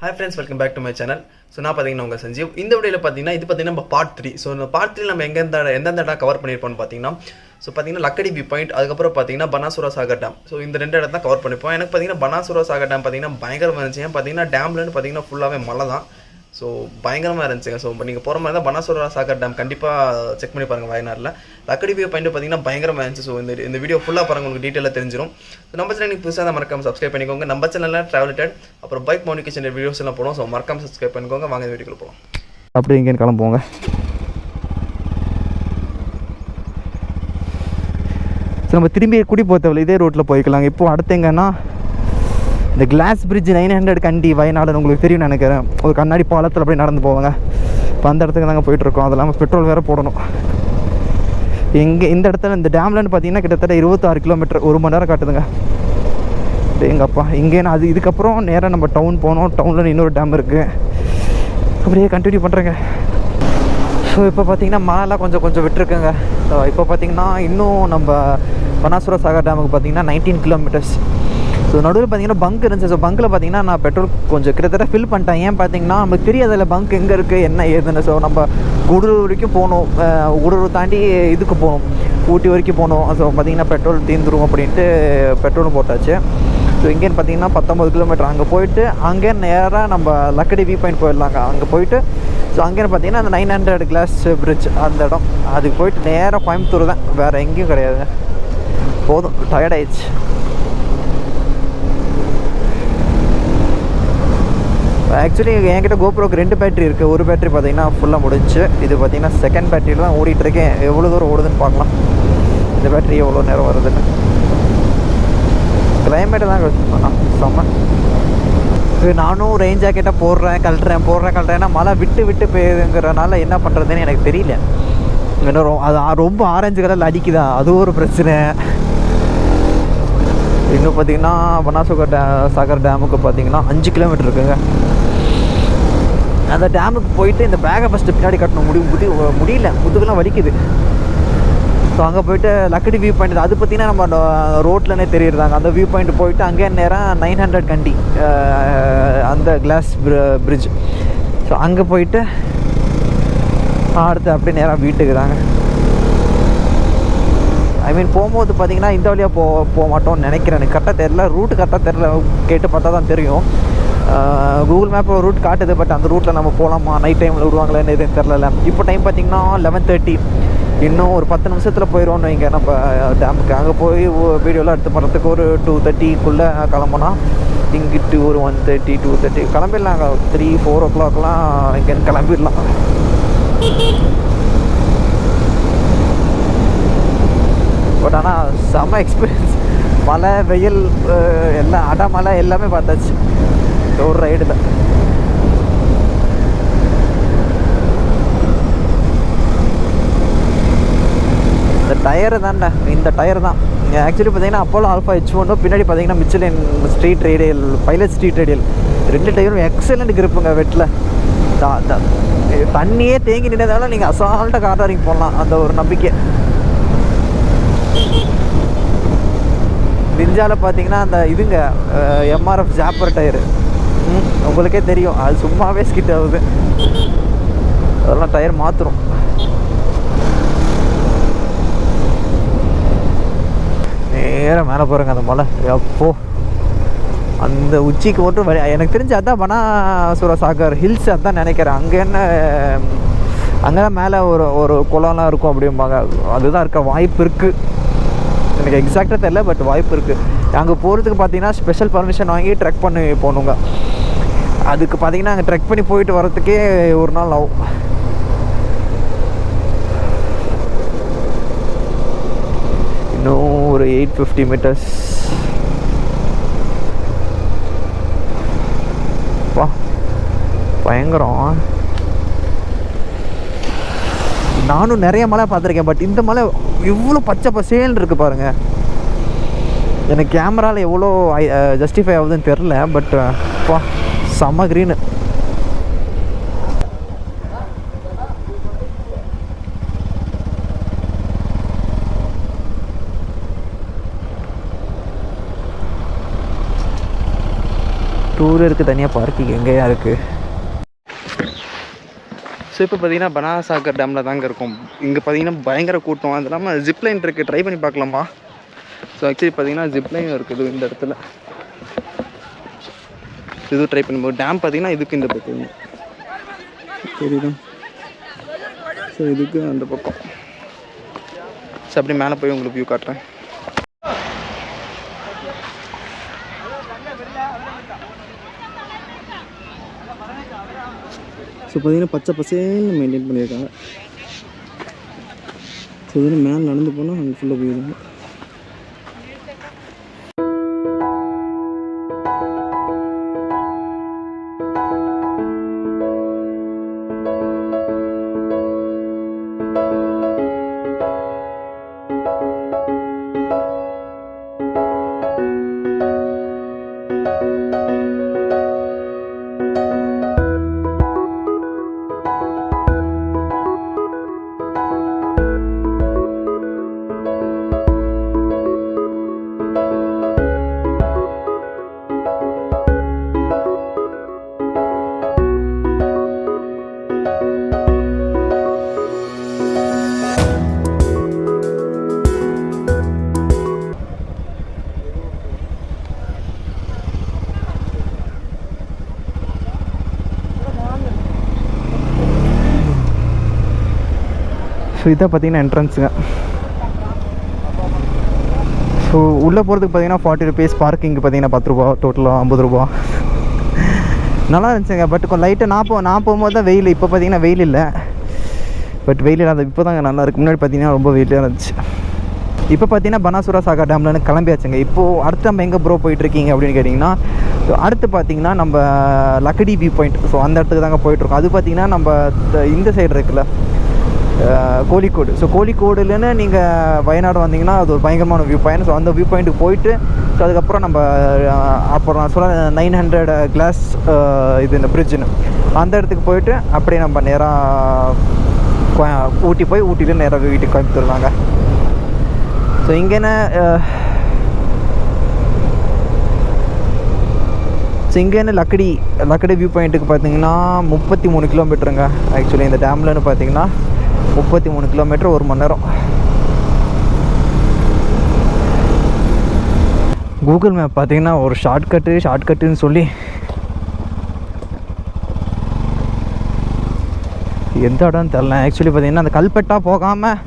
Hi friends, welcome back to my channel. So நான் பாத்தீங்கன்னா உங்க சஞ்சீவ். இந்த வீடியோல பாத்தீங்கன்னா இது பாத்தீங்கன்னா நம்ம பார்ட் 3. சோ இந்த பார்ட் 3 நம்ம எந்தெந்த இடம் கவர் பண்ணிருப்போம்னு பாத்தீங்கன்னா சோ பாத்தீங்கன்னா லக்கடி வியூ பாயிண்ட் அதுக்கு அப்புறம் பாத்தீங்கன்னா பனாசுரா சாகர் டேம். சோ இந்த ரெண்டு இடத்த தான் கவர் பண்ணிப்போம். எனக்கு பாத்தீங்கன்னா பனாசுரா சாகர் டேம் பாத்தீங்கன்னா பயங்கரமா இருந்துச்சு. ஏன் பாத்தீங்கன்னா டேம்ல இருந்து பாத்தீங்கன்னா ஃபுல்லாவே மலை தான். ஸோ பயங்கரமாக இருந்துச்சுங்க. ஸோ இப்போ நீங்கள் போகிற மாதிரி தான் பனாசுரா சாகர் டேம் கண்டிப்பாக செக் பண்ணி பாருங்கள் வயநாட்டில். லக்கடி வியூ பாயிண்ட் பார்த்தீங்கன்னா பயங்கரமாக இருந்துச்சு. ஸோ இந்த வீடியோ ஃபுல்லாக பாருங்கள், உங்களுக்கு டீட்டெயிலாக தெரிஞ்சிடும். ஸோ நம்ம சேனல் புதுசாக தான் மறக்காம சப்ஸ்கிரைப் பண்ணிக்கோங்க. நம்ம சேனலில் ட்ராவலிட்டட் அப்புறம் பைக் மாடிஃபிகேஷன் வீடியோஸ் எல்லாம் போடும். ஸோ மறக்காம சப்ஸ்கிரைப் பண்ணிக்கோங்க. வாங்க வீடியோக்குள்ள போகலாம். அப்படி இங்கே கிளம்புவோங்க. ஸோ நம்ம திரும்பி குடி போத்தவில்லை, இதே ரோட்டில் போய்க்கலாங்க. இப்போது அடுத்து எங்கன்னா இந்த கிளாஸ் பிரிட்ஜ் 900 கண்டி வயநாடுன்னு உங்களுக்கு தெரியும்னு நினைக்கிறேன். ஒரு கண்ணாடி பாலத்தில் அப்படியே நடந்து போவாங்க. இப்போ அந்த இடத்துக்கு நாங்கள் போயிட்டுருக்கோம். அது இல்லாமல் பெட்ரோல் வேறு போடணும். இந்த இடத்துல இந்த டேம்லன்னு பார்த்தீங்கன்னா கிட்டத்தட்ட 26 கிலோமீட்டர், 1 மணி நேரம் காட்டுதுங்க. எங்கப்பா இங்கே அது இதுக்கப்புறம் நேராக நம்ம டவுன் போனோம். டவுனில் இன்னொரு டேம் இருக்குது. அப்படியே கண்டினியூ பண்ணுறேங்க. ஸோ இப்போ பார்த்தீங்கன்னா மழைலாம் கொஞ்சம் விட்டுருக்குங்க. ஸோ இப்போ பார்த்தீங்கன்னா இன்னும் நம்ம பனாசுரா சாகர் டேமுக்கு பார்த்தீங்கன்னா 19 கிலோமீட்டர்ஸ். ஸோ நடுவில் பார்த்தீங்கன்னா பங்க் இருந்துச்சு. ஸோ பங்க்கில் பார்த்தீங்கன்னா நான் பெட்ரோல் கொஞ்சம் கிட்டத்தட்ட ஃபில் பண்ணிட்டேன். ஏன் பார்த்தீங்கன்னா நமக்கு தெரியாதில்ல பங்க் எங்கே இருக்குது என்ன ஏதுன்னு. ஸோ நம்ம குடூர் வரைக்கும் போகணும், குடூர் தாண்டி இதுக்கு போகணும், ஊட்டி வரைக்கும் போகணும். ஸோ பார்த்தீங்கன்னா பெட்ரோல் தீர்ந்துடும் அப்படின்ட்டு பெட்ரோலும் போட்டாச்சு. ஸோ இங்கேன்னு பார்த்தீங்கன்னா 19 கிலோமீட்டர். அங்கே போயிட்டு அங்கே நேராக நம்ம லக்கடி வியூ பாயிண்ட் போயிடலாங்க. அங்கே போயிட்டு ஸோ அங்கேன்னு பார்த்தீங்கன்னா அந்த 900 கிளாஸ் பிரிட்ஜ் அந்த இடம், அதுக்கு போயிட்டு நேராக கோயம்புத்தூர் தான், வேறு எங்கேயும் கிடையாதுங்க. போதும், டயர்ட் ஆயிடுச்சு. ஆக்சுவலி என்கிட்ட கோப்ரோக்கு 2 பேட்டரி இருக்குது. ஒரு பேட்டரி பார்த்தீங்கன்னா ஃபுல்லாக முடிஞ்சு. இது பார்த்தீங்கன்னா செகண்ட் பேட்டரியில் தான் ஓடிட்டுருக்கேன். எவ்வளோ தூரம் ஓடுதுன்னு பார்க்கலாம். இந்த பேட்டரி எவ்வளோ நேரம் வருதுன்னு. கிளைமேட்டு தான் செம்ம. நானும் ரெயின் ஜாக்கெட்டாக கழட்டுறேன்னா மழை விட்டு பெய்யுதுங்கிறனால என்ன பண்ணுறதுன்னு எனக்கு தெரியல. இன்னும் அது ரொம்ப ஆரஞ்சு கலரில் அடிக்குதா, அது ஒரு பிரச்சனை. இன்னும் பார்த்தீங்கன்னா பனாசுரா சாகர் டேமுக்கு பார்த்தீங்கன்னா 5 கிலோமீட்டர் இருக்குங்க. அந்த டேமுக்கு போயிட்டு இந்த பேக்கை ஃபஸ்ட்டு பின்னாடி கட்டணும். முடியல, முதுகெல்லாம் வலிக்குது. ஸோ அங்கே போயிட்டு லக்கடி வியூ பாயிண்ட் அது பார்த்தீங்கன்னா நம்ம ரோட்லனே தெரியுறாங்க. அந்த வியூ பாயிண்ட் போயிட்டு அங்கே நேராக 900 கண்டி அந்த கிளாஸ் பிரிட்ஜ். ஸோ அங்கே போயிட்டு அடுத்து அப்படியே நேராக வீட்டுக்கு தாங்க. ஐ மீன் போகும்போது பார்த்தீங்கன்னா இந்த வழியாக போக மாட்டோம்னு நினைக்கிறேன். எனக்கு கரெக்டாக தெரில, ரூட்டு கரெக்டாக தெரில, கேட்டு பார்த்தா தான் தெரியும். கூகுள் மேப்பில் ரூட் காட்டுது, பட் அந்த ரூட்டில் நம்ம போகலாமா, நைட் டைமில் விடுவாங்களேன்னு எதுவும் தெரில. இப்போ டைம் பார்த்திங்கன்னா 11:30. இன்னும் ஒரு 10 நிமிஷத்தில் போயிடுவோன்னு வைங்க நம்ம டேமுக்கு. அங்கே போய் வீடியோலாம் எடுத்து பண்ணுறதுக்கு ஒரு 2:30க்குள்ளே கிளம்புனா இங்கிட்டு ஒரு 1:30 2:30 கிளம்பிடலாம். 3-4 o'clockலாம் இங்கேருந்து கிளம்பிடலாம். பட் ஆனால் செம்ம எக்ஸ்பீரியன்ஸ். மழை வெயில் எல்லாம் அடமழை எல்லாமே பார்த்தாச்சு. ஒரு ரைடு தான். இந்த டயரு தான்டா, இந்த டயர் தான் ஆக்சுவலி பார்த்தீங்கன்னா அப்போலோ ஆல்ஃபா H1 பின்னாடி பார்த்தீங்கன்னா Michelin street radial, pilot street radial 2 டயரும் எக்ஸலண்ட் கிரிப்புங்க. வெட்டில் தண்ணியே தேங்கி நின்றதால நீங்கள் அசால்ட்டாக கார் வரைக்கும் போடலாம், அந்த ஒரு நம்பிக்கை. நிஞ்சாவில் பார்த்தீங்கன்னா அந்த இதுங்க எம்ஆர்எஃப் ஜாப்பர் டயரு உங்களுக்கே தெரியும், அது சும்மாவே ஸ்கிட் ஆகுது. அதெல்லாம் டயர் மாற்றுறோம். நேராக மேலே போகிறேங்க. அந்த மலை எப்போ அந்த உச்சிக்கு மட்டும் எனக்கு தெரிஞ்சு அதான் பனாசுரா சாகர் ஹில்ஸ் அதான் நினைக்கிறேன். அங்கே என்ன அங்கே தான் மேலே ஒரு குளம்லாம் இருக்கும் அப்படிம்பாங்க. அதுதான் இருக்க வாய்ப்பு இருக்குது. எனக்கு எக்ஸாக்டாக தெரியல, பட் வாய்ப்பு இருக்குது. அங்கே போகிறதுக்கு பார்த்தீங்கன்னா ஸ்பெஷல் பர்மிஷன் வாங்கி ட்ரெக் பண்ணி போகணுங்க. அதுக்கு பார்த்தீங்கன்னா அங்கே ட்ரெக் பண்ணி போயிட்டு வரத்துக்கே ஒரு நாள் ஆகும். இன்னும் ஒரு 850 மீட்டர்ஸ். வா பயங்கரம். நானும் நிறைய மலை பார்த்துருக்கேன், பட் இந்த மலை இவ்வளோ பச்சை பசேல்னு இருக்குது பாருங்கள். எனக்கு கேமராவில் எவ்வளோ ஜஸ்டிஃபை ஆகுதுன்னு தெரில, பட் பா செம்ம க்ரீனு. வீலருக்கு தனியாக பார்க்கிங் எங்கேயா இருக்குது. ஸோ இப்போ பார்த்தீங்கன்னா பனாசாகர் டேமில் தாங்க இருக்கும். இங்கே பார்த்தீங்கன்னா பயங்கர கூட்டம். அது இல்லாமல் ஜிப்லைன் இருக்குது, ட்ரை பண்ணி பார்க்கலாமா? ஸோ ஆக்சுவலி பார்த்தீங்கன்னா ஜிப்லைன் இருக்குது இந்த இடத்துல. இதுவும் ட்ரை பண்ணும்போது டேம் பார்த்தீங்கன்னா இதுக்கு இந்த பக்கம் தெரியுதா? ஸோ இதுக்கு அந்த பக்கம். ஸோ அப்படி மேலே போய் உங்களுக்கு வியூ காட்டுறேன். ஸோ பார்த்தீங்கன்னா பச்சை பசேன்னு மெயின்டைன் பண்ணியிருக்காங்க. ஸோ இது மேலே நடந்து போனால் அங்கே ஃபுல்லாக போயிடுங்க. ஸோ இதை பார்த்தீங்கன்னா என்ட்ரன்ஸுங்க. ஸோ உள்ளே போகிறதுக்கு பார்த்தீங்கன்னா 40 ருபீஸ், பார்க்கிங்கு பார்த்தீங்கன்னா 10 ரூபா, டோட்டலாக 50 ரூபா. நல்லா இருந்துச்சுங்க. பட் கொஞ்சம் லைட்டாக நான் போகும்போது தான் வெயில். இப்போ பார்த்தீங்கன்னா வெயில் இல்லை, பட் வெயில் இல்லாத இப்போ தாங்க நல்லா இருக்குது. முன்னாடி பார்த்தீங்கன்னா ரொம்ப வெயிலாக இருந்துச்சு. இப்போ பார்த்தீங்கன்னா பனாசுரா சாகர் டேம்லன்னு கிளம்பியாச்சுங்க. இப்போது அடுத்து நம்ம எங்கே ப்ரோ போயிட்டுருக்கீங்க அப்படின்னு கேட்டிங்கன்னா, ஸோ அடுத்து பார்த்தீங்கன்னா நம்ம லக்கடி வியூ பாயிண்ட். ஸோ அந்த இடத்துக்கு தாங்க போயிட்டுருக்கோம். அது பார்த்தீங்கன்னா நம்ம இந்த சைடு இருக்குல்ல, கோழிக்கோடு. ஸோ கோழிக்கோடுலன்னு நீங்கள் வயநாடு வந்தீங்கன்னா அது ஒரு பயங்கரமான வியூ பாயிண்ட். ஸோ அந்த வியூ பாயிண்ட்டுக்கு போயிட்டு ஸோ அதுக்கப்புறம் நம்ம அப்புறம் நான் சொல்ல 900 கிளாஸ் இது இந்த பிரிட்ஜுன்னு அந்த இடத்துக்கு போயிட்டு அப்படியே நம்ம நேராக ஊட்டி போய் ஊட்டியில் நேராக வீட்டுக்கு கோயம்புத்தூர்லாங்க. ஸோ இங்கேன ஸோ இங்கேன்னு லக்கடி வியூ பாயிண்ட்டுக்கு பார்த்தீங்கன்னா 33 கிலோமீட்டருங்க. ஆக்சுவலி இந்த டேம்லன்னு பார்த்தீங்கன்னா 33 கிலோமீட்டர், 1 மணி நேரம். கூகுள் மேப் பார்த்தீங்கன்னா ஒரு ஷார்ட்கட்டுன்னு சொல்லி எந்த இடம்னு தெரில. ஆக்சுவலி பார்த்தீங்கன்னா அந்த கல்பெட்டாக போகாமல்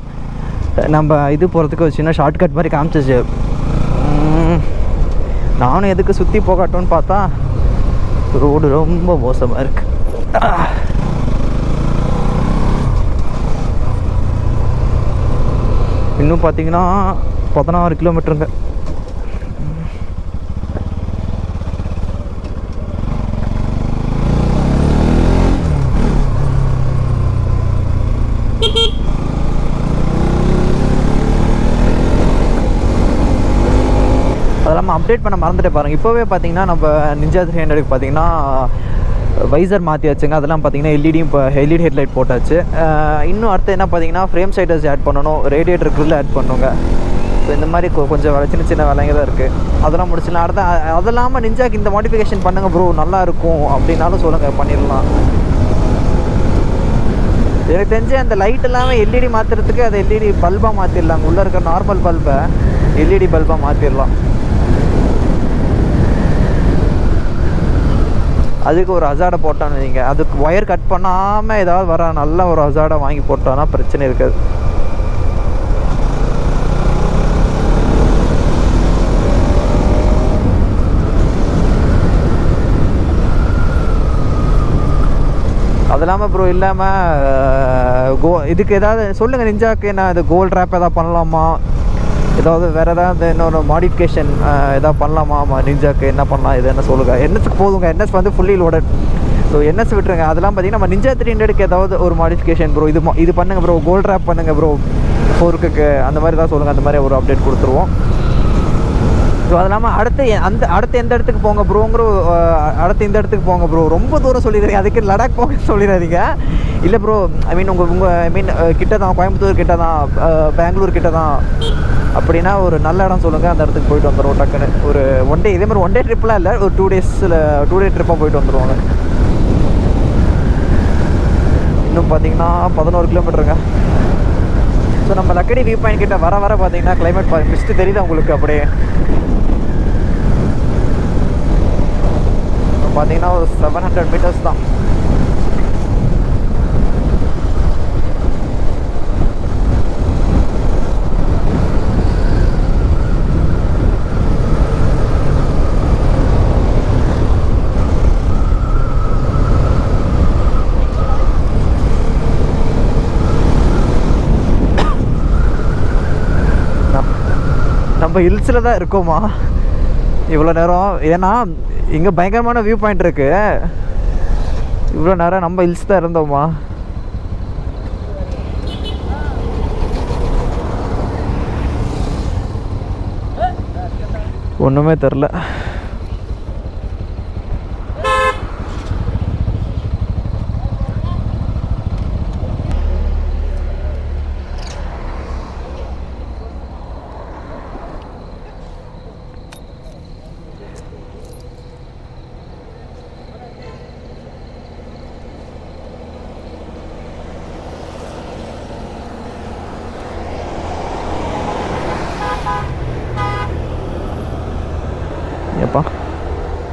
நம்ம இது போகிறதுக்கு ஒரு சின்ன ஷார்ட்கட் மாதிரி காமிச்சிச்சு. நானும் எதுக்கு சுற்றி போகாட்டோன்னு பார்த்தா ரோடு ரொம்ப மோசமாக இருக்குது. இன்னும் பார்த்தீங்கன்னா 16 கிலோமீட்டருங்க. அதெல்லாம் அப்டேட் பண்ண மறந்துட்டு பாருங்கள். இப்போவே பார்த்தீங்கன்னா நம்ம நிஞ்சா 300க்கு பார்த்தீங்கன்னா வைசர் மாற்றி வச்சுங்க. அதெல்லாம் பார்த்தீங்கன்னா எல்இடி ஹெட்லைட் போட்டாச்சு. இன்னும் அடுத்து என்ன பார்த்தீங்கன்னா ஃப்ரேம் சைடர்ஸ் ஆட் பண்ணணும், ரேடியேட்டர் க்ரில் ஆட் பண்ணுங்க. ஸோ இந்த மாதிரி கொஞ்சம் சின்ன வேலைங்க தான் இருக்குது. அதெல்லாம் முடிச்சுலாம் அடுத்த அது இல்லாமல் நிஞ்சாக்கு இந்த மாடிஃபிகேஷன் பண்ணுங்கள் ப்ரோ நல்லா இருக்கும் அப்படின்னாலும் சொல்லுங்கள், பண்ணிடலாம். எனக்கு தெரிஞ்சு அந்த லைட் இல்லாமல் எல்இடி மாற்றுறதுக்கு அதை எல்இடி பல்பாக மாற்றிடலாம். உள்ளே இருக்கிற நார்மல் பல்பை எல்இடி பல்பாக மாற்றிடலாம். அதுக்கு ஒரு ஹசார்டை போட்டான்னு வைங்க, அதுக்கு ஒயர் கட் பண்ணாமல் ஏதாவது வர நல்ல ஒரு ஹசார்டை வாங்கி போட்டோன்னா பிரச்சனை இருக்காது. அது இல்லாமல் ப்ரோ இல்லாமல் இதுக்கு ஏதாவது சொல்லுங்கள் நிஞ்சாக்கு. என்ன இது கோல்ட் ட்ராப் எதாவது பண்ணலாமா, ஏதாவது வேறு ஏதாவது இன்னொரு மாடிஃபிகேஷன் எதாவது பண்ணலாமா நிஞ்சாக்கு, என்ன பண்ணலாம் இது என்ன சொல்லுங்கள். என்எஸ்க்கு போதுங்க, என்எஸ் வந்து ஃபுல்லி லோடட். ஸோ என்எஸ் விட்டுருங்க. அதெல்லாம் பார்த்தீங்கன்னா நம்ம நிஞ்சா 300க்கு ஏதாவது ஒரு மாடிஃபிகேஷன் ப்ரோ இது பண்ணுங்கள் ப்ரோ, கோல்ட் ட்ராப் பண்ணுங்கள் ப்ரோ 4க்கு அந்த மாதிரி தான் சொல்லுங்கள். அந்த மாதிரி ஒரு அப்டேட் கொடுத்துருவோம். ஸோ அது இல்லாமல் அடுத்து எந்த இடத்துக்கு போங்க ப்ரோங்கிற அடுத்து இந்த இடத்துக்கு போங்க ப்ரோ, ரொம்ப தூரம் சொல்லிடுறீங்க. அதுக்கு லடாக் போங்க சொல்லிடாதீங்க. இல்லை ப்ரோ, ஐ மீன் உங்கள் கிட்ட தான், கோயம்புத்தூர் கிட்ட தான், பெங்களூர் கிட்ட தான், அப்படின்னா ஒரு நல்ல இடம் சொல்லுங்கள், அந்த இடத்துக்கு போயிட்டு வந்துடுவோம் டக்குன்னு. ஒரு ஒன் டே, இதே மாதிரி ஒன் டே ட்ரிப்லாம் இல்லை, ஒரு 2 டே ட்ரிப்பாக போயிட்டு வந்துடுவாங்க. இன்னும் பார்த்தீங்கன்னா 11 கிலோமீட்டருங்க. ஸோ நம்ம லக்கடி வியூ பாயிண்ட் கிட்ட வர வர பார்த்தீங்கன்னா கிளைமேட் மிஸ்ட்டு தெரியுது உங்களுக்கு. அப்படியே பார்த்தீங்கன்னா ஒரு 700 மீட்டர்ஸ் தான். நம்ம ஹில்ஸில் தான் இருக்கோமா இவ்வளோ நேரம். ஏன்னா இங்கே பயங்கரமான வியூ பாயிண்ட் இருக்குது. இவ்வளோ நேரம் நம்ம ஹில்ஸ் தான் இருந்தோமா. ஒன்றுமே தெரில.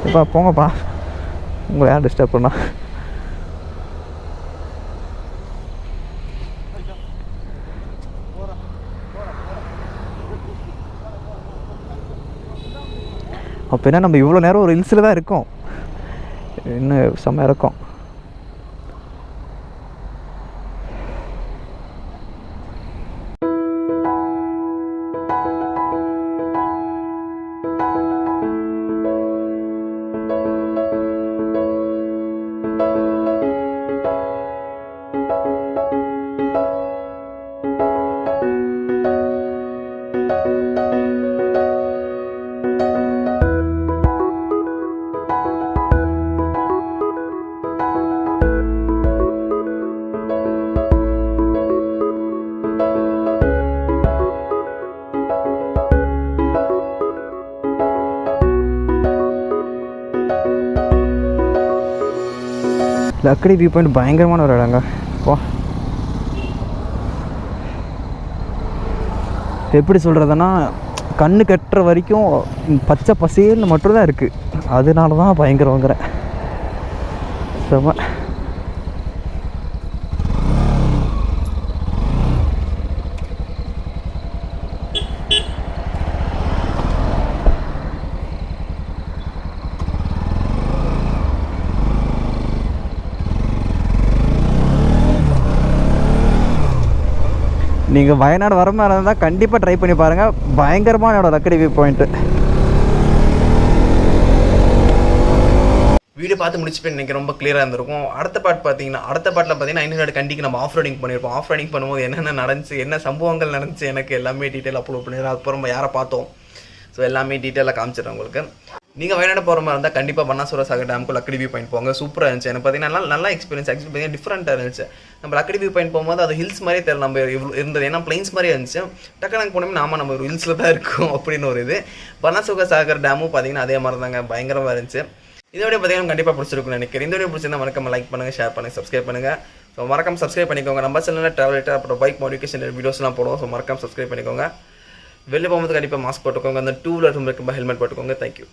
எப்பா போங்கப்பா, உங்களை யார் டிஸ்டர்ப் பண்ணா. அப்போ என்ன நம்ம இவ்வளோ நேரம் ஒரு ஹில்ஸில் தான் இருக்கோம். இன்னும் செம்ம இருக்கும். லக்கடி வியூ பாயிண்ட் பயங்கரமான ஒரு இடங்க. வா, எப்படி சொல்கிறதுன்னா கண்ணு கட்டுற வரைக்கும் பச்சை பசேல்னு மட்டும்தான் இருக்குது. அதனால தான் பயங்கரங்கிற செம. நீங்கள் வயநாடு வர மாதிரி இருந்தால் கண்டிப்பாக ட்ரை பண்ணி பாருங்கள். பயங்கரமான இடம் லக்கடி வியூ பாயிண்ட்டு. வீடியோ பார்த்து முடிச்சுட்டு எனக்கு ரொம்ப கிளியராக இருந்திருக்கும். அடுத்த பாட்டில் பார்த்தீங்கன்னா ஐநூறு கண்டிக்கு நம்ம ஆஃப் ரோடிங் பண்ணியிருப்போம். ஆஃப் ரோடிங் பண்ணும்போது என்னென்ன நடந்துச்சு, என்ன சம்பவங்கள் நடந்துச்சு, எனக்கு எல்லாமே டீட்டெயில் அப்லோட் பண்ணிடுறோம். அதுக்கப்புறம் நம்ம யாரை பார்த்தோம், ஸோ எல்லாமே டீட்டெயிலாக காமிச்சிடுறேன் உங்களுக்கு. நீங்கள் வயநாடு போகிற மாதிரி இருந்தால் கண்டிப்பாக பன்னாசுர சாகர் டேமுக்கு லக்கடி வியூ பாயிண்ட் போங்க. சூப்பராக இருந்துச்சு. எனக்கு பார்த்தீங்கன்னா நல்லா எக்ஸ்பீரியன்ஸ். ஆக்சுவலி பார்த்தீங்கன்னா டிஃப்ரெண்ட்டாக இருந்துச்சு. நம்ம லக்கடி வியூ பாயிண்ட் போகும்போது அது ஹில்ஸ் மாதிரியே தெரியல, நம்ம இருந்தது ஏன்னா பிளைன்ஸ் மாதிரியே இருந்துச்சு. டக்குனு போனோமே நம்ம ஒரு ஹில்ஸில் தான் இருக்கும் அப்படின்னு ஒரு இது. பன்னாசுர சாகர் டேமும் பார்த்தீங்கன்னா அதே மாதிரி தாங்க, பயங்கரமாக இருந்துச்சு. இந்த வீடியோ பார்த்தீங்கன்னா கண்டிப்பாக பிடிச்சிருக்குன்னு நினைக்கிறேன். இந்த வீடியோ பிடிச்சிருந்தா மறக்காம லைக் பண்ணுங்கள், ஷேர் பண்ணுங்கள், சப்ஸ்கிரைப் பண்ணுங்கள். ஸோ மறக்காம சப்ஸ்கிரைப் பண்ணிக்கோங்க. நம்ம சேனலில் ட்ராவல் அப்புறம் பைக் மாடிஃபிகேஷன் வீடியோஸ்லாம் போடுவோம். ஸோ மறக்காம சப்ஸ்கிரைப் பண்ணிக்கோங்க. வெளில போகும்போது கண்டிப்பாக மாஸ்க் போட்டுக்கோங்க. அந்த 2 வீலர் ஹெல்மெட் போட்டுக்கோங்க. தேங்க்யூ.